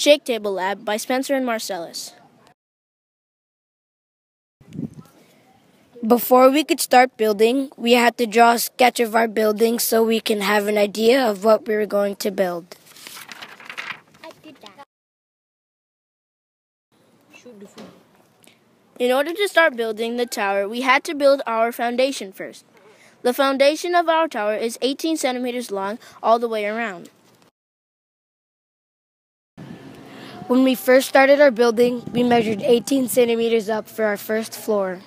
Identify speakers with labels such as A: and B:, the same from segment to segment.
A: Shake Table Lab by Spencer-Marcellus. Before we could start building, we had to draw a sketch of our building so we can have an idea of what we were going to build.
B: I did that.
A: In order to start building the tower, we had to build our foundation first. The foundation of our tower is 18 centimeters long all the way around. When we first started our building, we measured 18 centimeters up for our first floor.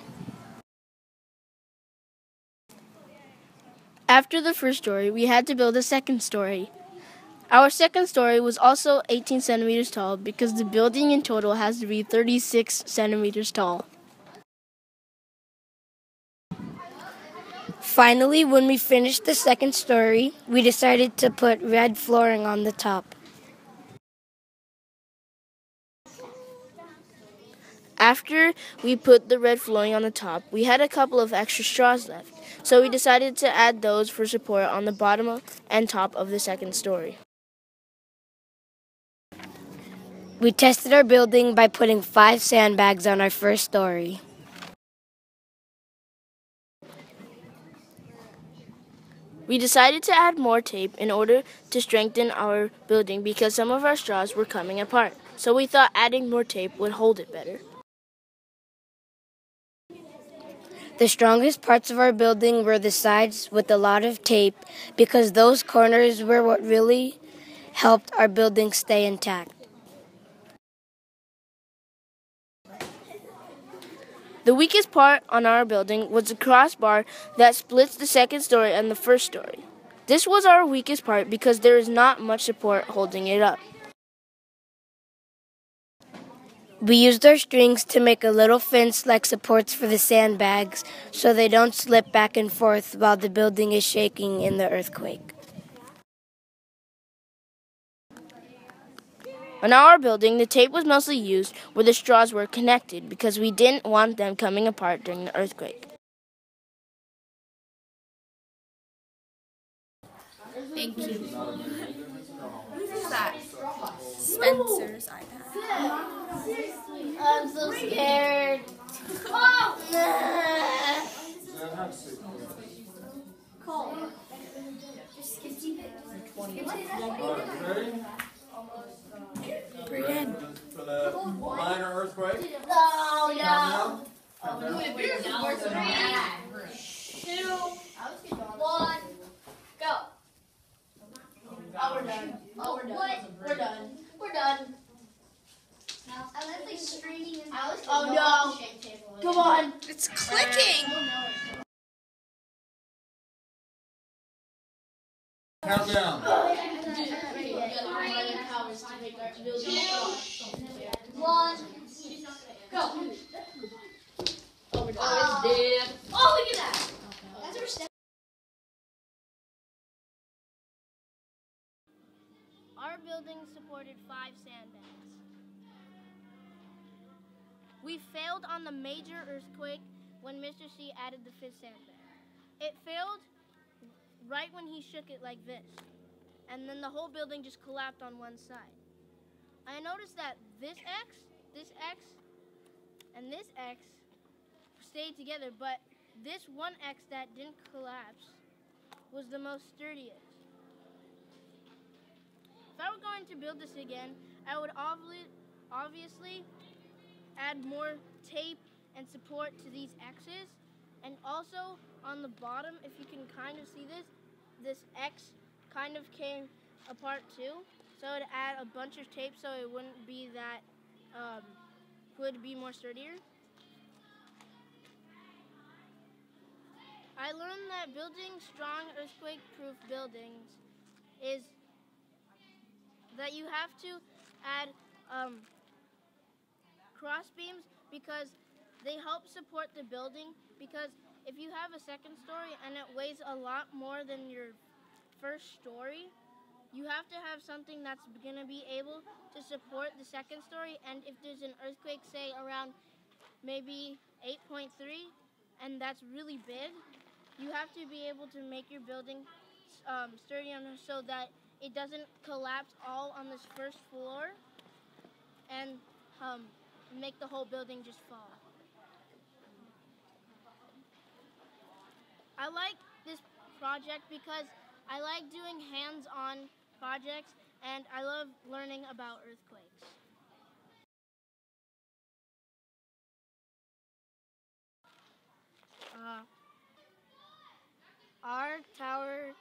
A: After the first story, we had to build a second story. Our second story was also 18 centimeters tall because the building in total has to be 36 centimeters tall. Finally, when we finished the second story, we decided to put red flooring on the top. After we put the red flooring on the top, we had a couple of extra straws left, so we decided to add those for support on the bottom and top of the second story. We tested our building by putting 5 sandbags on our first story. We decided to add more tape in order to strengthen our building because some of our straws were coming apart, so we thought adding more tape would hold it better. The strongest parts of our building were the sides with a lot of tape because those corners were what really helped our building stay intact. The weakest part on our building was the crossbar that splits the second story and the first story. This was our weakest part because there is not much support holding it up. We used our strings to make a little fence-like supports for the sandbags so they don't slip back and forth while the building is shaking in the earthquake. On our building, the tape was mostly used where the straws were connected because we didn't want them coming apart during the earthquake.
C: Thank you. Who's that? Spencer's iPad.
B: I'm so scared. Cole.
C: Breathe in.
D: For the minor earthquake.
B: Oh, no.
C: Two.
B: 1. Go. Oh, we're done. Oh, we're done. What? We're done. We're done. I left like streaming in. Oh, no. Come on.
C: It's clicking.
D: Count down.
B: 3, 2, 1. Go. Oh, look at that. That's our step.
A: Our building supported 5 sandbags. We failed on the major earthquake when Mr. C added the 5th sandbag. It failed right when he shook it like this, and then the whole building just collapsed on one side. I noticed that this X, and this X stayed together, but this one X that didn't collapse was the most sturdiest. If I were going to build this again, I would obviously add more tape and support to these X's, and also on the bottom, if you can kind of see this X kind of came apart too, so I'd add a bunch of tape so it wouldn't be that, would be more sturdier. I learned that building strong earthquake-proof buildings is that you have to add cross beams because they help support the building, because if you have a second story and it weighs a lot more than your first story, you have to have something that's going to be able to support the second story, and if there's an earthquake, say around maybe 8.3, and that's really big, you have to be able to make your building sturdy enough so that it doesn't collapse all on this first floor, and make the whole building just fall. I like this project because I like doing hands-on projects and I love learning about earthquakes. Our tower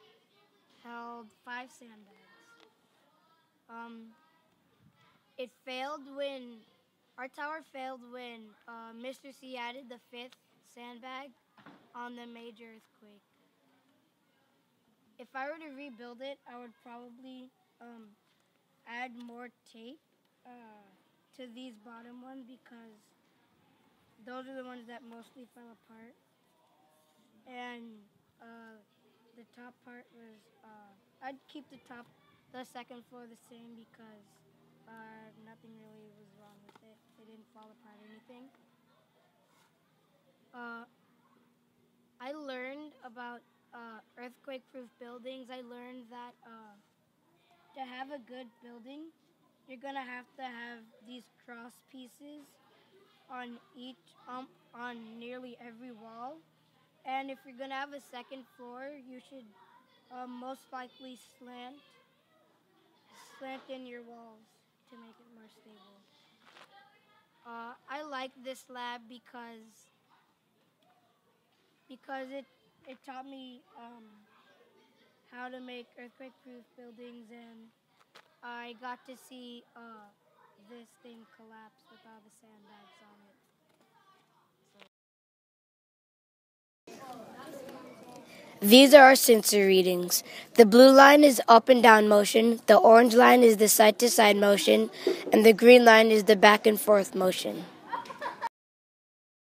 A: held 5 sandbags. It failed when our tower failed when Mr. C added the 5th sandbag on the major earthquake. If I were to rebuild it, I would probably add more tape to these bottom ones because those are the ones that mostly fell apart. And the top part was, I'd keep the second floor the same because nothing really was wrong with it. It didn't fall apart or anything. I learned about earthquake-proof buildings. I learned that to have a good building, you're gonna have to have these cross pieces on on nearly every wall. And if you're gonna have a second floor, you should most likely slant in your walls to make it more stable. I like this lab because it taught me how to make earthquake-proof buildings, and I got to see this thing collapse with all the sandbags on it.
E: These are our sensor readings. The blue line is up and down motion, the orange line is the side-to-side motion, and the green line is the back and forth motion.